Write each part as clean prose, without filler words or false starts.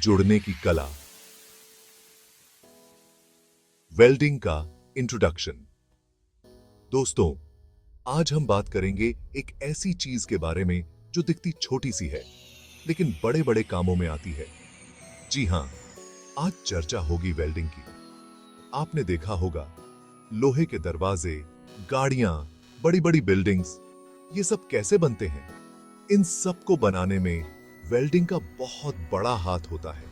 जुड़ने की कला। वेल्डिंग का इंट्रोडक्शन। दोस्तों, आज हम बात करेंगे एक ऐसी चीज के बारे में जो दिखती छोटी सी है लेकिन बड़े बड़े कामों में आती है। जी हां, आज चर्चा होगी वेल्डिंग की। आपने देखा होगा लोहे के दरवाजे, गाड़ियां, बड़ी बड़ी बिल्डिंग्स, ये सब कैसे बनते हैं। इन सब को बनाने में वेल्डिंग का बहुत बड़ा हाथ होता है।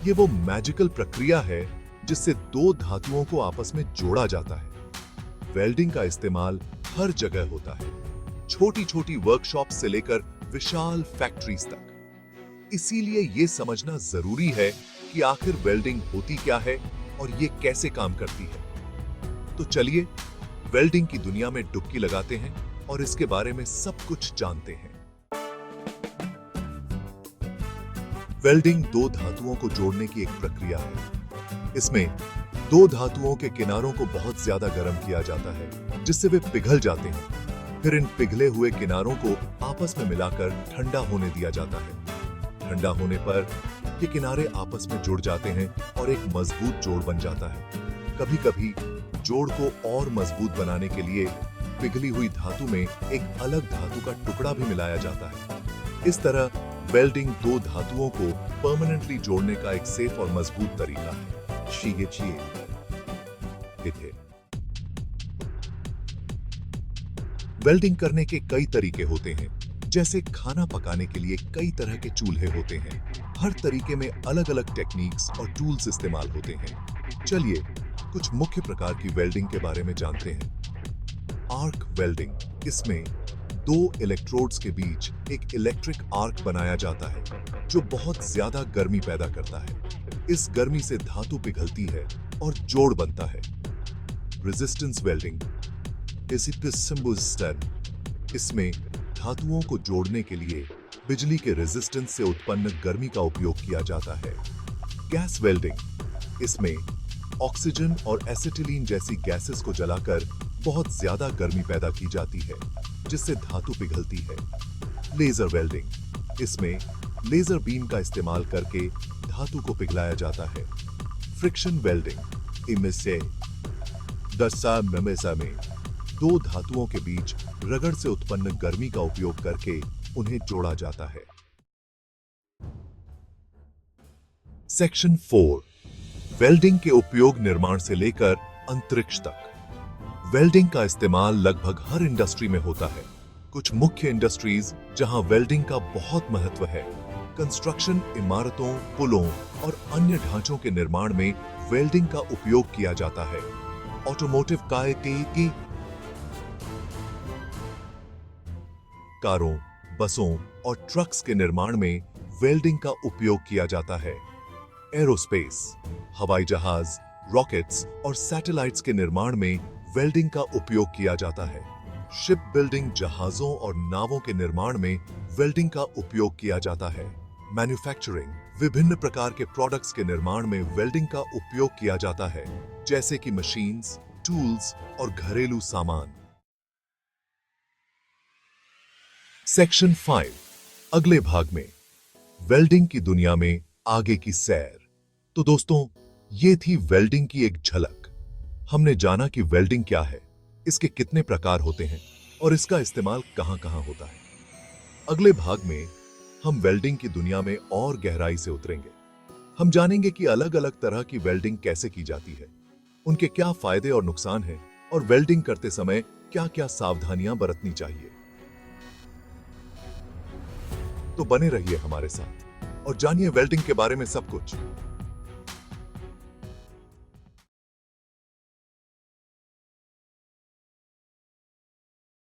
ये वो मैजिकल प्रक्रिया है जिससे दो धातुओं को आपस में जोड़ा जाता है। वेल्डिंग का इस्तेमाल हर जगह होता है, छोटी छोटी वर्कशॉप से लेकर विशाल फैक्ट्रीज तक। इसीलिए ये समझना जरूरी है कि आखिर वेल्डिंग होती क्या है और ये कैसे काम करती है। तो चलिए वेल्डिंग की दुनिया में डुबकी लगाते हैं और इसके बारे में सब कुछ जानते हैं। वेल्डिंग दो धातुओं को जोड़ने की एक प्रक्रिया है। इसमें दो धातुओं के किनारों को बहुत ज्यादा गर्म किया जाता है जिससे वे पिघल जाते हैं। फिर इन पिघले हुए किनारों को आपस में मिलाकर ठंडा होने दिया जाता है। ठंडा होने पर ये किनारे आपस में जुड़ जाते हैं और एक मजबूत जोड़ बन जाता है। कभी-कभी जोड़ को और मजबूत बनाने के लिए पिघली हुई धातु में एक अलग धातु का टुकड़ा भी मिलाया जाता है। इस तरह वेल्डिंग दो धातुओं को परमानेंटली जोड़ने का एक सेफ और मजबूत तरीका है। वेल्डिंग करने के कई तरीके होते हैं। जैसे खाना पकाने के लिए कई तरह के चूल्हे होते हैं। हर तरीके में अलग अलग टेक्निक्स और टूल्स इस्तेमाल होते हैं। चलिए कुछ मुख्य प्रकार की वेल्डिंग के बारे में जानते हैं। आर्क वेल्डिंग, इसमें दो इलेक्ट्रोड्स के बीच एक इलेक्ट्रिक आर्क बनाया जाता है जो बहुत ज्यादा गर्मी पैदा करता है। इस गर्मी से धातु पिघलती है और जोड़ बनता है। रेजिस्टेंस वेल्डिंग, इसमें धातुओं को जोड़ने के लिए बिजली के रेजिस्टेंस से उत्पन्न गर्मी का उपयोग किया जाता है। गैस वेल्डिंग, इसमें ऑक्सीजन और एसिटिलीन जैसी गैसेस को जलाकर बहुत ज्यादा गर्मी पैदा की जाती है जिससे धातु पिघलती है। लेजर वेल्डिंग, इसमें लेजर बीम का इस्तेमाल करके धातु को पिघलाया जाता है। फ्रिक्शन वेल्डिंग, में दो धातुओं के बीच रगड़ से उत्पन्न गर्मी का उपयोग करके उन्हें जोड़ा जाता है। सेक्शन 4, वेल्डिंग के उपयोग निर्माण से लेकर अंतरिक्ष तक। वेल्डिंग का इस्तेमाल लगभग हर इंडस्ट्री में होता है। कुछ मुख्य इंडस्ट्रीज जहां वेल्डिंग का बहुत महत्व है। कंस्ट्रक्शन, इमारतों, पुलों और अन्य ढांचों के निर्माण में वेल्डिंग का उपयोग किया जाता है। ऑटोमोटिव कारों, बसों और ट्रक्स के निर्माण में वेल्डिंग का उपयोग किया जाता है। एरोस्पेस, हवाई जहाज, रॉकेट्स और सैटेलाइट्स के निर्माण में वेल्डिंग का उपयोग किया जाता है। शिप बिल्डिंग, जहाजों और नावों के निर्माण में वेल्डिंग का उपयोग किया जाता है। मैन्युफैक्चरिंग, विभिन्न प्रकार के प्रोडक्ट्स के निर्माण में वेल्डिंग का उपयोग किया जाता है, जैसे कि मशीन्स, टूल्स और घरेलू सामान। सेक्शन 5, अगले भाग में वेल्डिंग की दुनिया में आगे की सैर। तो दोस्तों, ये थी वेल्डिंग की एक झलक। हमने जाना कि वेल्डिंग क्या है, इसके कितने प्रकार होते हैं और इसका इस्तेमाल कहां-कहां होता है। अगले भाग में हम वेल्डिंग की दुनिया में और गहराई से उतरेंगे। हम जानेंगे कि अलग-अलग तरह की वेल्डिंग कैसे की जाती है, उनके क्या फायदे और नुकसान हैं और वेल्डिंग करते समय क्या-क्या सावधानियां बरतनी चाहिए। तो बने रहिए हमारे साथ और जानिए वेल्डिंग के बारे में सब कुछ।